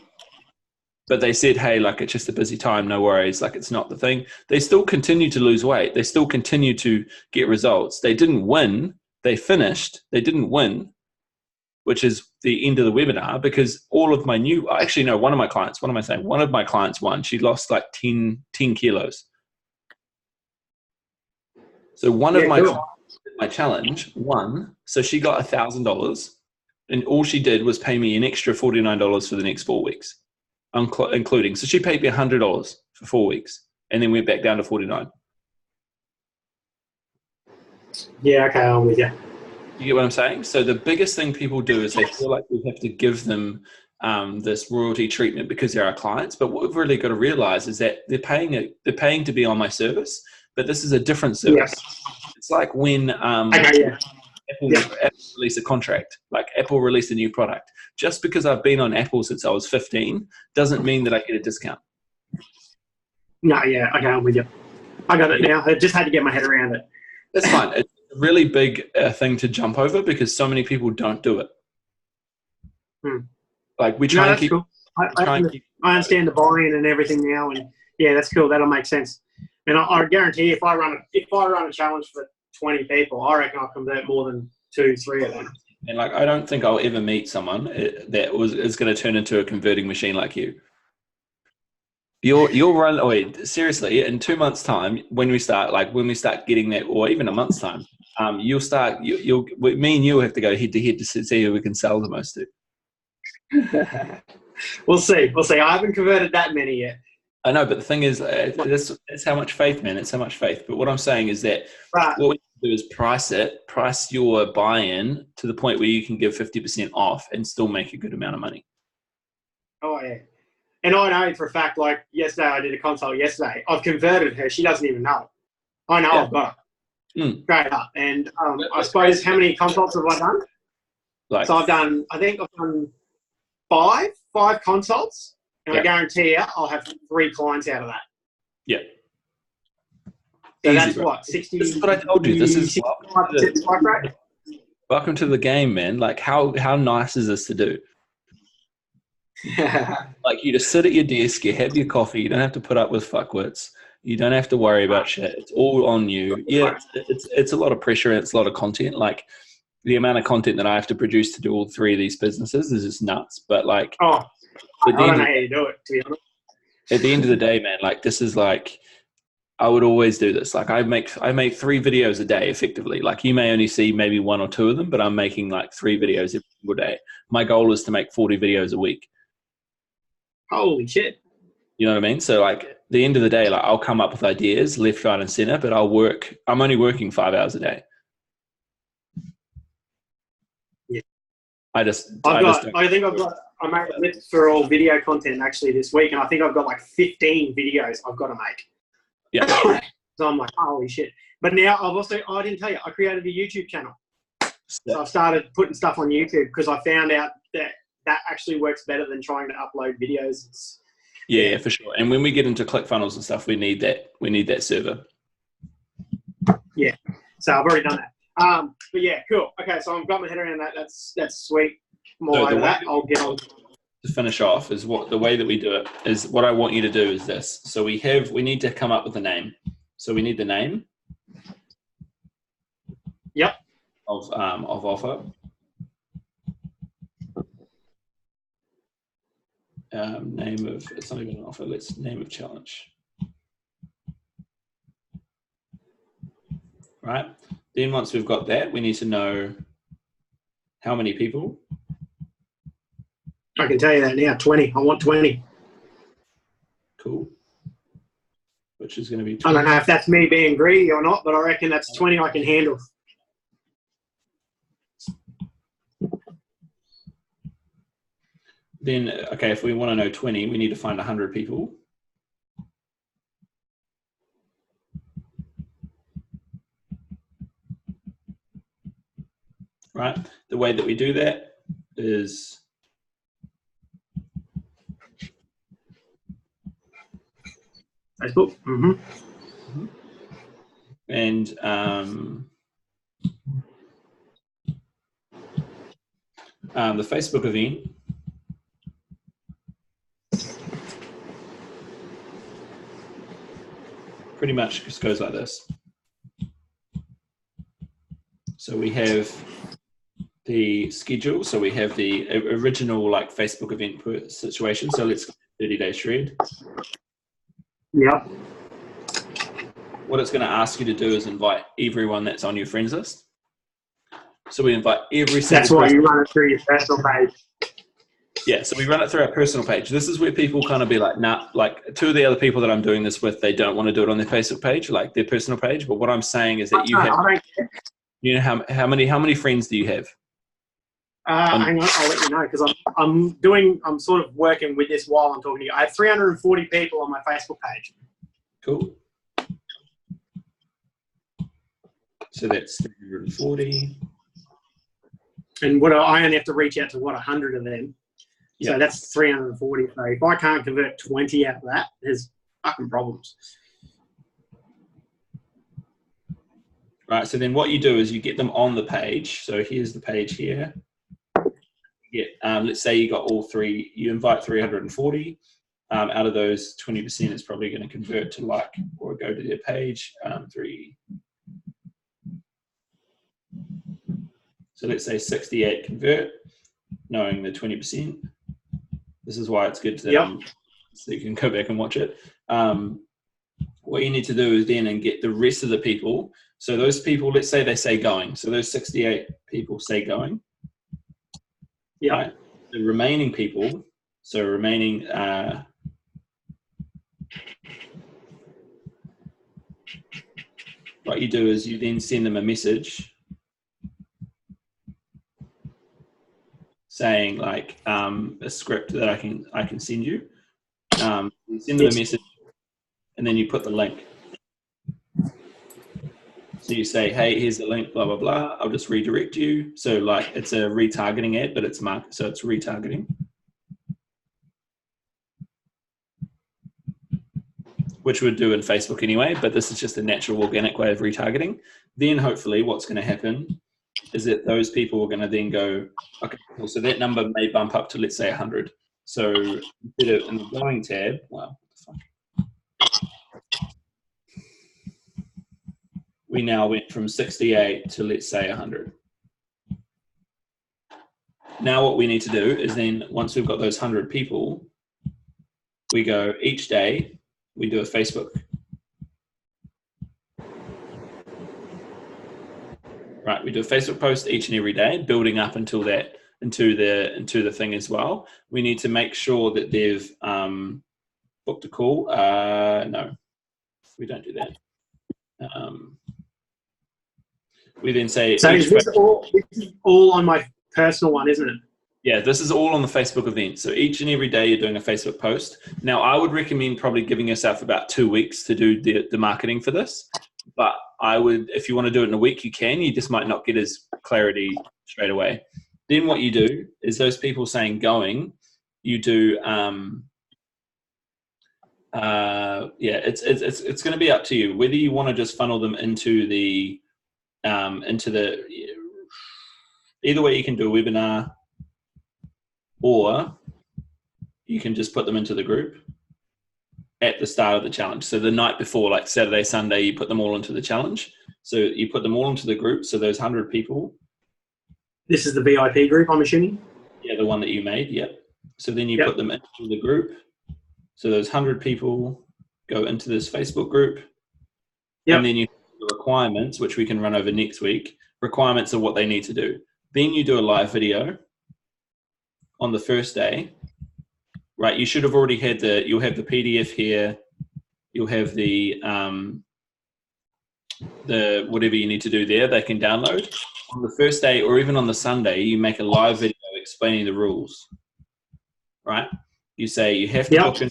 but they said, hey, like, it's just a busy time, no worries, like, it's not the thing. They still continue to lose weight. They still continue to get results. They didn't win. They finished. They didn't win, which is the end of the webinar, because all of my one of my clients, what am I saying? One of my clients won. She lost like 10 kilos. So one of my clients, my challenge, won. So she got $1,000, and all she did was pay me an extra $49 for the next 4 weeks, including. So she paid me $100 for 4 weeks, and then went back down to 49. Yeah, okay, I'm with you. You get what I'm saying? So the biggest thing people do is they feel like we have to give them this royalty treatment because they're our clients. But what we've really got to realize is that they're paying to be on my service, but this is a different service. Yeah. It's like when Apple release a contract, like Apple released a new product. Just because I've been on Apple since I was 15 doesn't mean that I get a discount. No, yeah, okay, I'm with you. I got it now. I just had to get my head around it. That's fine. It's a really big thing to jump over because so many people don't do it. Like we try and keep. Cool. I understand the buy-in and everything now, and yeah, that's cool. That'll make sense. And I guarantee if I run a challenge for 20 people, I reckon I'll convert more than 2-3 of them. And like, I don't think I'll ever meet someone that is going to turn into a converting machine like you. You'll run. Wait, seriously, in 2 months' time, when we start getting that, or even a month's time, you'll start. Me and you will have to go head to head to see who we can sell the most to. We'll see. I haven't converted that many yet. I know, but the thing is, it's how much faith, man. It's how much faith. But what I'm saying is that what we do is price your buy-in to the point where you can give 50% off and still make a good amount of money. Oh yeah. And I know for a fact, like yesterday, I did a consult yesterday. I've converted her. She doesn't even know it. I know I've got it. Straight up. And I suppose, how many consults have I done? So I think I've done five consults. And I guarantee you, I'll have 3 clients out of that. Yeah. So that's what, 60? This is what I told you. This is welcome to the game, man. Like, how nice is this to do? Like, you just sit at your desk, you have your coffee, you don't have to put up with fuckwits, you don't have to worry about shit. It's all on you. Yeah, it's a lot of pressure and it's a lot of content. Like, the amount of content that I have to produce to do all 3 of these businesses is just nuts. But like, I don't know how you do it, to be honest. At the end of the day, man, like, this is like, I would always do this. Like, I make 3 videos a day effectively. Like, you may only see maybe 1 or 2 of them, but I'm making like 3 videos every single day. My goal is to make 40 videos a week. Holy shit. You know what I mean? So like at the end of the day, like I'll come up with ideas left, right, and center, but I'm only working 5 hours a day. Yeah. I think I made a list for all video content actually this week, and I think I've got like 15 videos I've got to make. Yeah. So I'm like, holy shit. But now I didn't tell you, I created a YouTube channel. So I've started putting stuff on YouTube because I found out that actually works better than trying to upload videos. Yeah, for sure. And when we get into ClickFunnels and stuff, we need that server. Yeah. So I've already done that. But yeah, cool. Okay, so I've got my head around that. That's sweet. More over that. I'll get on. To finish off is the way that we do it is what I want you to do is this. So we need to come up with a name. So we need the name. Yep. Of offer. It's not even an offer. Let's name of challenge. Right. Then once we've got that, we need to know how many people. I can tell you that now. 20. I want 20. Cool. Which is going to be 20. I don't know if that's me being greedy or not, but I reckon that's 20 I can handle. Then, okay, if we want to know 20, we need to find 100 people. Right? The way that we do that is Facebook. Mm-hmm. And the Facebook event pretty much just goes like this. So we have the schedule. So we have the original like Facebook event situation. So let's 30-day shred. Yep. What it's going to ask you to do is invite everyone that's on your friends list. So we invite every single That's why you run it through your personal page. Yeah, so we run it through our personal page. This is where people kind of be like, nah, like two of the other people that I'm doing this with, they don't want to do it on their Facebook page, like their personal page. But what I'm saying is that you know how many friends do you have? Hang on, I'll let you know because I'm sort of working with this while I'm talking to you. I have 340 people on my Facebook page. Cool. So that's 340. And I only have to reach out to 100 of them. Yep. So that's 340. So if I can't convert 20 out of that, there's fucking problems. Right. So then what you do is you get them on the page. So here's the page here. Let's say you got all three. You invite 340. Out of those, 20% is probably going to convert to like or go to their page. So let's say 68 convert, knowing the 20%. This is why it's good to so you can go back and watch it. What you need to do is then and get the rest of the people. So those people, let's say they say going. So those 68 people say going. Yeah. Right? The remaining people, so remaining what you do is you then send them a message saying like a script that I can send you. You send them a message and then you put the link. So you say, hey, here's the link, blah, blah, blah. I'll just redirect you. So like it's a retargeting ad, but it's market, so it's retargeting. Which we'd do in Facebook anyway, but this is just a natural organic way of retargeting. Then hopefully what's going to happen is that those people are going to then go, okay, cool, so that number may bump up to, let's say, 100. So instead of in the going tab, wow, what the fuck? We now went from 68 to, let's say, 100. Now what we need to do is then, once we've got those 100 people, we go each day, we do a Facebook. Right, we do a Facebook post each and every day, building up until that, into the thing as well. We need to make sure that they've booked a call. No, we don't do that. We then say... So this is all on my personal one, isn't it? Yeah, this is all on the Facebook event. So each and every day you're doing a Facebook post. Now, I would recommend probably giving yourself about 2 weeks to do the marketing for this. But I would, if you want to do it in a week, you can. You just might not get as clarity straight away. Then what you do is those people saying going, you do, it's going to be up to you whether you want to just funnel them into the, either way you can do a webinar, or you can just put them into the group at the start of the challenge. So the night before, like Saturday, Sunday, you put them all into the challenge. So you put them all into the group. So those 100 people. This is the VIP group, I'm assuming? Yeah, the one that you made, yep. So then you put them into the group. So those 100 people go into this Facebook group. Yep. And then you have the requirements, which we can run over next week. Requirements are what they need to do. Then you do a live video on the first day, right? You should have already had you'll have the PDF here. You'll have the whatever you need to do there, they can download. On the first day, or even on the Sunday, you make a live video explaining the rules, right? You say you have to book in,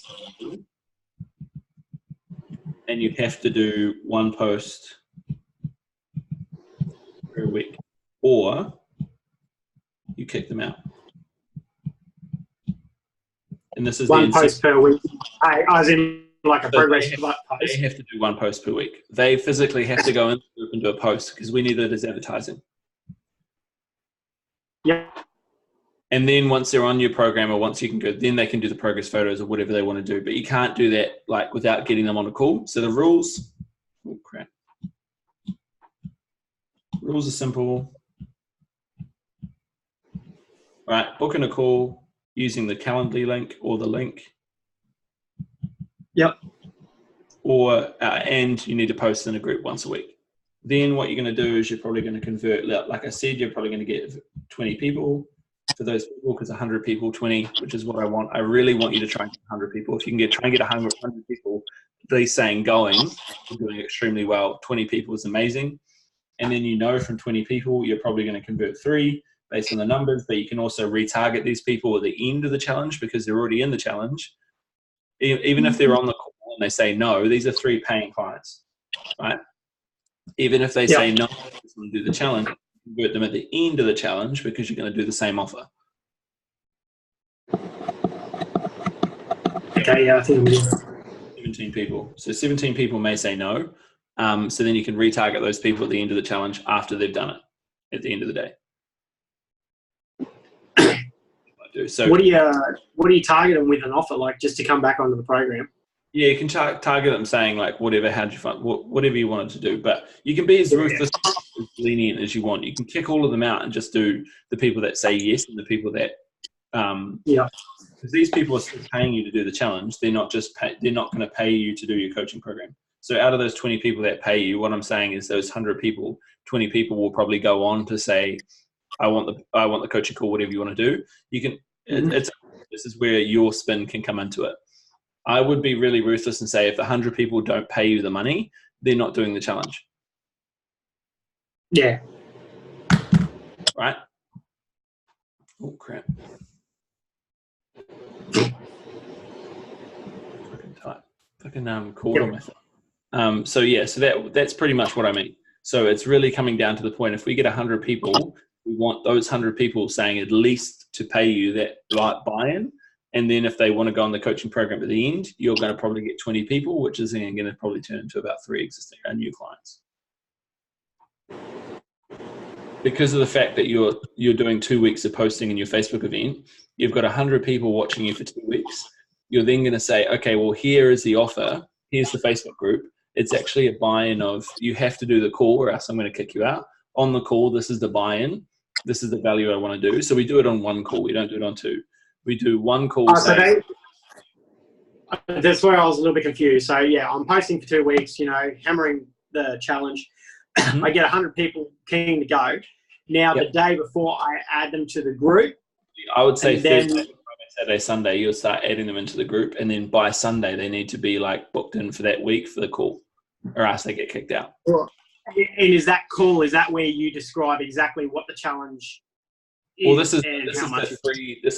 and you have to do one post per week, or you kick them out. And this is one post per week, as in like a progress post. They have to do one post per week. They physically have to go in the group and do a post because we need it as advertising. Yeah. And then once they're on your program, or once you can go, then they can do the progress photos or whatever they want to do. But you can't do that like without getting them on a call. So the rules, oh crap. Rules are simple. Right, booking a call using the Calendly link or the link. Yep. Or and you need to post in a group once a week. Then what you're going to do is you're probably going to convert, like I said, you're probably going to get 20 people. For those people, because 100 people, 20, which is what I want. I really want you to try and get 100 people. If you can try and get 100 people, these saying going, you're doing extremely well. 20 people is amazing. And then you know from 20 people, you're probably going to convert 3 based on the numbers, but you can also retarget these people at the end of the challenge because they're already in the challenge. Even if they're on the call and they say no, these are 3 paying clients, right? Even if they say no, I just want to do the challenge, convert them at the end of the challenge because you're going to do the same offer. Okay, yeah, I think 17 people. So 17 people may say no. So then you can retarget those people at the end of the challenge after they've done it at the end of the day. So what do you target them with an offer, like just to come back onto the program? Yeah, you can target them saying like whatever, how'd you find, whatever you wanted to do, but you can be as ruthless, as lenient as you want. You can kick all of them out and just do the people that say yes and the people that, because these people are still paying you to do the challenge. They're not going to pay you to do your coaching program. So out of those 20 people that pay you, what I'm saying is those 100 people, 20 people will probably go on to say, I want the coaching call, whatever you want to do. You can, this is where your spin can come into it. I would be really ruthless and say if 100 people don't pay you the money, they're not doing the challenge. Yeah. Right? Oh, crap. Fucking called on my phone. So yeah, so that's pretty much what I mean. So it's really coming down to the point, if we get 100 people, we want those 100 people saying at least to pay you that buy-in. And then if they want to go on the coaching program at the end, you're going to probably get 20 people, which is then going to probably turn into about 3 existing new clients. Because of the fact that you're doing 2 weeks of posting in your Facebook event, you've got 100 people watching you for 2 weeks. You're then going to say, okay, well, here is the offer. Here's the Facebook group. It's actually a buy-in of you have to do the call or else I'm going to kick you out. On the call, this is the buy-in. This is the value I want to do. So we do it on 1 call. We don't do it on 2. We do 1 call. That's where I was a little bit confused. So yeah, I'm posting for 2 weeks, hammering the challenge. I get 100 people keen to go. Now, the day before I add them to the group. I would say Thursday, Friday, Saturday, Sunday, you'll start adding them into the group, and then by Sunday they need to be like booked in for that week for the call, or else they get kicked out. And is that cool? Is that where you describe exactly what the challenge is? Well, this is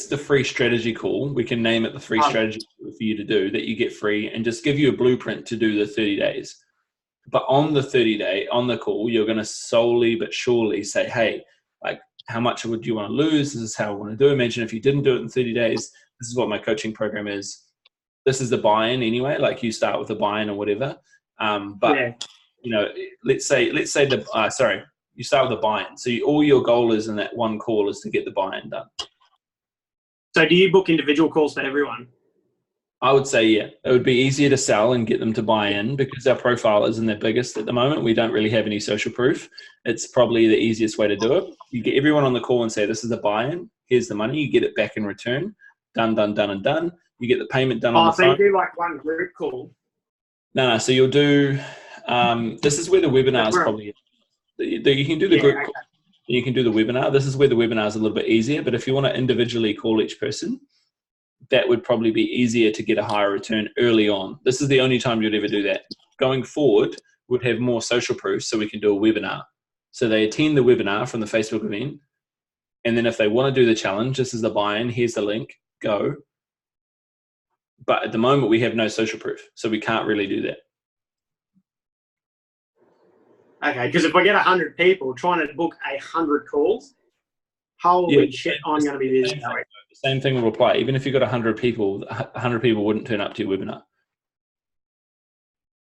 the free strategy call. We can name it the free strategy for you to do that you get free, and just give you a blueprint to do the 30 days. But on the 30-day, on the call, you're going to slowly but surely say, hey, like, how much would you want to lose? This is how I want to do it. Imagine if you didn't do it in 30 days, this is what my coaching program is. This is the buy-in anyway. Like, you start with the buy-in or whatever. You know, let's say you start with the buy-in. So all your goal is in that one call is to get the buy-in done. So do you book individual calls for everyone? I would say, yeah. It would be easier to sell and get them to buy in because our profile isn't their biggest at the moment. We don't really have any social proof. It's probably the easiest way to do it. You get everyone on the call and say, this is the buy-in. Here's the money. You get it back in return. Done, done, done, and done. You get the payment done on the phone. So you do like one group call? No. So you'll do, this is where the webinar is probably, you can do the group call. You can do the webinar. This is where the webinar is a little bit easier. But if you want to individually call each person, that would probably be easier to get a higher return early on. This is the only time you'd ever do that. Going forward, we'd have more social proof so we can do a webinar. So they attend the webinar from the Facebook event. And then if they want to do the challenge, this is the buy-in, here's the link, go. But at the moment, we have no social proof. So we can't really do that. Okay, because if I get 100 people trying to book 100 calls, holy shit, I'm going to be busy. The same thing will apply. Even if you've got 100 people, 100 people wouldn't turn up to your webinar.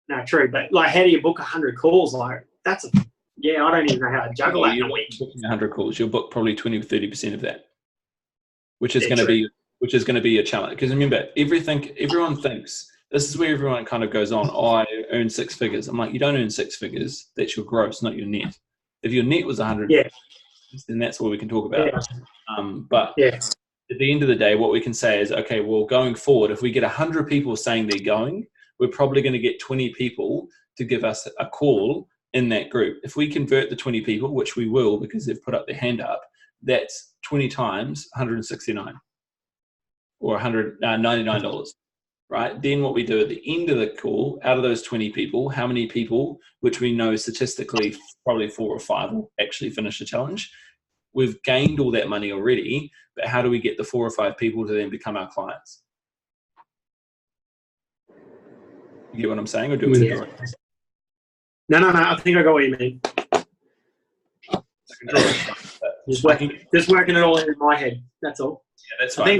No, true. But like, how do you book 100 calls? Like, I don't even know how to juggle that in a week. 100 calls, you'll book probably 20 or 30% of that, which is going to be a challenge. Because remember, everyone thinks, this is where everyone kind of goes on, I earn 6 figures. I'm like, you don't earn 6 figures. That's your gross, not your net. If your net was 100, then that's what we can talk about. But at the end of the day, what we can say is, okay, well, going forward, if we get 100 people saying they're going, we're probably going to get 20 people to give us a call in that group. If we convert the 20 people, which we will because they've put up their hand up, that's 20 times 169 or $99, right? Then what we do at the end of the call, out of those 20 people, how many people, which we know statistically probably 4 or 5 will actually finish the challenge. We've gained all that money already, but how do we get the 4 or 5 people to then become our clients? You get what I'm saying? Or do we do it? No. I think I got what you mean. Just working it all in my head. That's all. Yeah, that's fine. I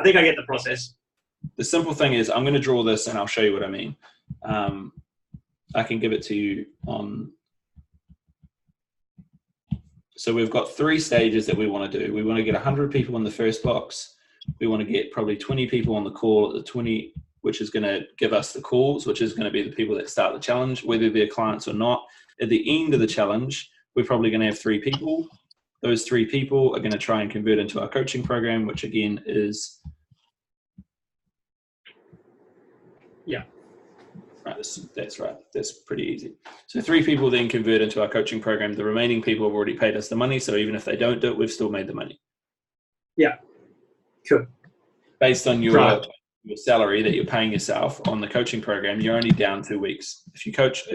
think I get the process. The simple thing is, I'm going to draw this and I'll show you what I mean. I can give it to you on. So we've got 3 stages that we want to do. We want to get 100 people in the first box. We want to get probably 20 people on the call at the 20, which is going to give us the calls, which is going to be the people that start the challenge, whether they're clients or not. At the end of the challenge, we're probably going to have 3 people. Those 3 people are going to try and convert into our coaching program, which again is... Right, that's right. That's pretty easy. So 3 people then convert into our coaching program. The remaining people have already paid us the money. So even if they don't do it, we've still made the money. Yeah. Cool. Based on your salary that you're paying yourself on the coaching program, you're only down 2 weeks. If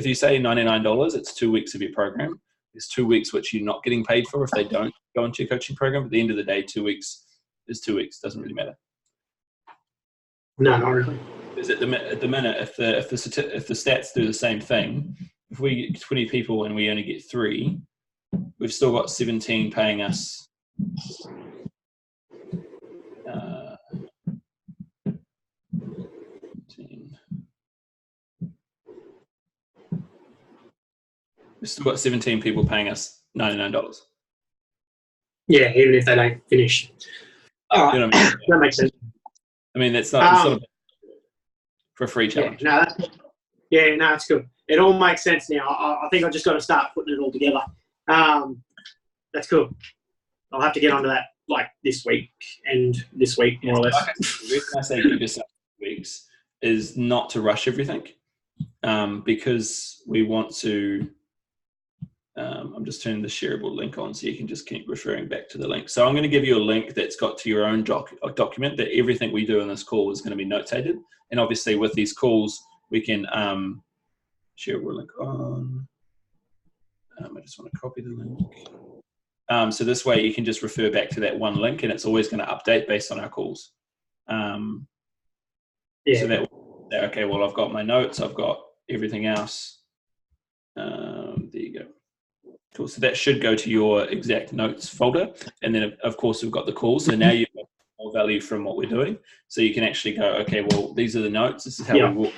you say $99, it's 2 weeks of your program. There's 2 weeks which you're not getting paid for if they don't go into your coaching program. At the end of the day, 2 weeks is 2 weeks. Doesn't really matter. No, not really. Because at the minute, if the stats do the same thing, if we get 20 people and we only get 3, we've still got 17 paying us. We've still got 17 people paying us $99. Yeah, even if they don't finish. All right, you know what I mean? That makes sense. I mean, that's not sort of for a free challenge. No, it's good. It all makes sense now. I think I just got to start putting it all together. That's cool. I'll have to get onto that like this week and this week, more or less. The reason I say give yourself 2 weeks is not to rush everything, because we want to. I'm just turning the shareable link on so you can just keep referring back to the link. So I'm going to give you a link that's got to your own document that everything we do in this call is going to be notated. And obviously with these calls, we can shareable link on. I just want to copy the link. So this way you can just refer back to that one link and it's always going to update based on our calls. So that, okay, well, I've got my notes, I've got everything else. There you go. Cool. So that should go to your exact notes folder. And then, of course, we've got the calls. So now you've got more value from what we're doing. So you can actually go, okay, well, these are the notes. This is how we walk.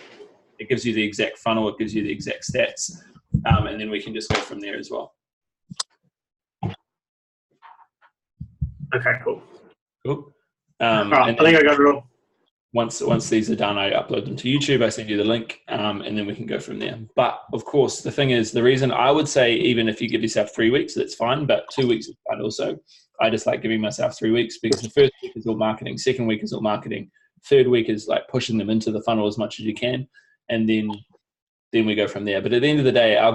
It gives you the exact funnel. It gives you the exact stats. And then we can just go from there as well. Okay, cool. Cool. All right, I think I got it all. Once these are done, I upload them to YouTube. I send you the link, and then we can go from there. But of course, the thing is, the reason I would say, even if you give yourself 3 weeks, that's fine. But 2 weeks is fine also. I just like giving myself 3 weeks because the first week is all marketing, second week is all marketing, third week is like pushing them into the funnel as much as you can, and then we go from there. But at the end of the day, I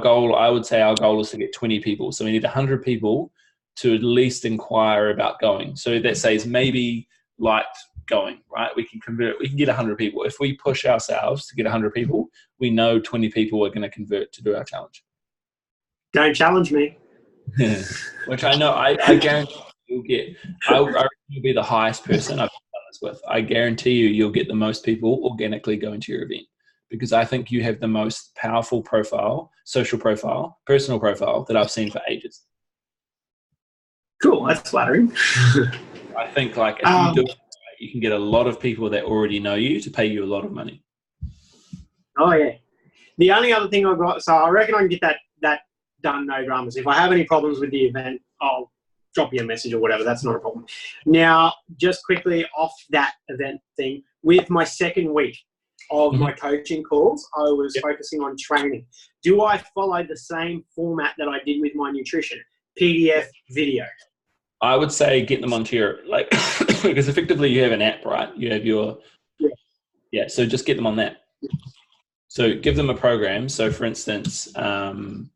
would say our goal is to get 20 people. So we need 100 people to at least inquire about going. So that says maybe liked going, right? We can convert, we can get 100 people. If we push ourselves to get 100 people, we know 20 people are going to convert to do our challenge. Don't challenge me. Which I know, I guarantee you'll get, I reckon you'll be the highest person I've done this with. I guarantee you'll get the most people organically going to your event because I think you have the most powerful profile, social profile, personal profile that I've seen for ages. Cool, that's flattering. I think like if you do it, you can get a lot of people that already know you to pay you a lot of money. Oh yeah. The only other thing I've got, so I reckon I can get that done, no dramas. If I have any problems with the event, I'll drop you a message or whatever. That's not a problem. Now, just quickly off that event thing, with my second week of my coaching calls, I was focusing on training. Do I follow the same format that I did with my nutrition? PDF, video? I would say get them onto your, like, because effectively you have an app, right? You have your, so just get them on that. So give them a program. So for instance, get them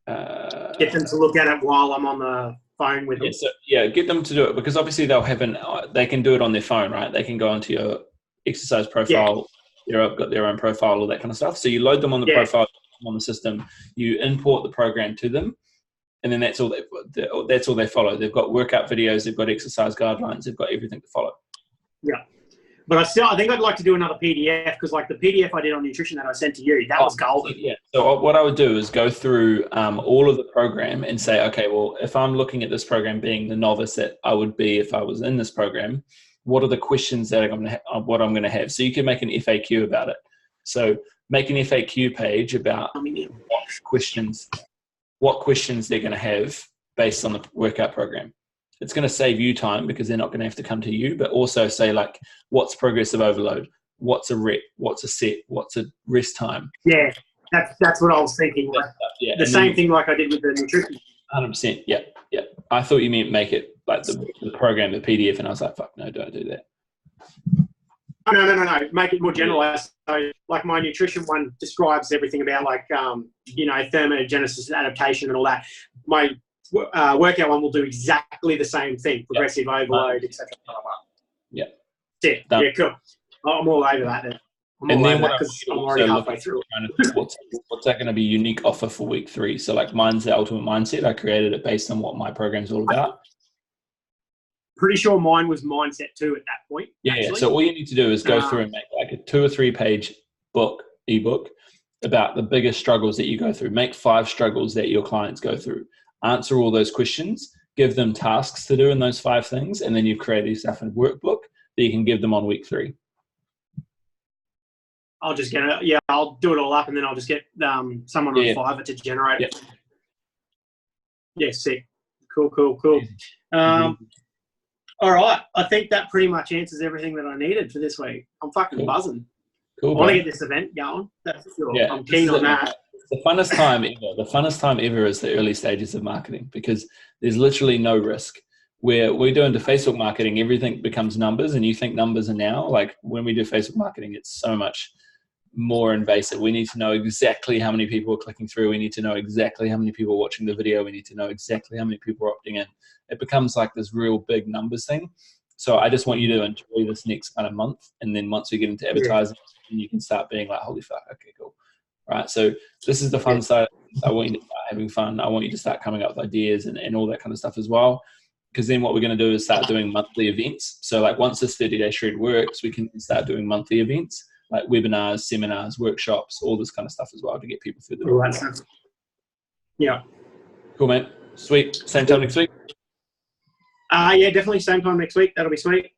to look at it while I'm on the phone with them. Get them to do it because obviously they can do it on their phone, right? They can go onto your exercise profile. They've got their own profile, all that kind of stuff. So you load them on the profile, on the system, you import the program to them. And then that's all they follow. They've got workout videos, they've got exercise guidelines, they've got everything to follow. Yeah. But I think I'd like to do another PDF because like the PDF I did on nutrition that I sent to you, that was golden. Yeah. So what I would do is go through all of the program and say, okay, well, if I'm looking at this program being the novice that I would be if I was in this program, what are the questions that I'm going to have? So you can make an FAQ about it. So make an FAQ page about what questions they're going to have based on the workout program. It's going to save you time because they're not going to have to come to you, but also say like, what's progressive overload? What's a rep? What's a set? What's a rest time? Yeah, that's what I was thinking. Like, the same thing like I did with the nutrition. 100%. Yeah. I thought you meant make it like the program, the PDF, and I was like, fuck, no, don't do that. No. Make it more generalized. So, like my nutrition one describes everything about like, thermogenesis, adaptation, and all that. My workout one will do exactly the same thing: progressive overload, etc. Yeah. Yeah, cool. I'm all over that then. I'm already halfway through. What's that going to be unique offer for week 3? So like mine's the Ultimate Mindset. I created it based on what my program's all about. Pretty sure mine was mindset too at that point. Yeah. So all you need to do is go through and make like a 2 or 3 page ebook about the biggest struggles that you go through. Make 5 struggles that your clients go through. Answer all those questions. Give them tasks to do in those 5 things, and then you've created yourself a workbook that you can give them on week 3. I'll just get it. Yeah, I'll do it all up, and then I'll just get someone on Fiverr to generate it. Yeah, sick. Cool. All right. I think that pretty much answers everything that I needed for this week. I'm fucking buzzing. Cool, I want to get this event going. That's for sure. Yeah, I'm keen on that. The funnest time ever. The funnest time ever is the early stages of marketing because there's literally no risk. Where we do into Facebook marketing, everything becomes numbers, and you think numbers are now. Like when we do Facebook marketing, it's so much more invasive. We need to know exactly how many people are clicking through. We need to know exactly how many people are watching the video. We need to know exactly how many people are opting in. It becomes like this real big numbers thing. So I just want you to enjoy this next kind of month. And then once we get into advertising, you can start being like, holy fuck, okay, cool. Right. So this is the fun side. I want you to start having fun. I want you to start coming up with ideas and all that kind of stuff as well. Because then what we're going to do is start doing monthly events. So like once this 30-day shred works, we can start doing monthly events, like webinars, seminars, workshops, all this kind of stuff as well to get people through the door. Right. Yeah. Cool, mate. Sweet. Same time next week? Yeah, definitely same time next week. That'll be sweet.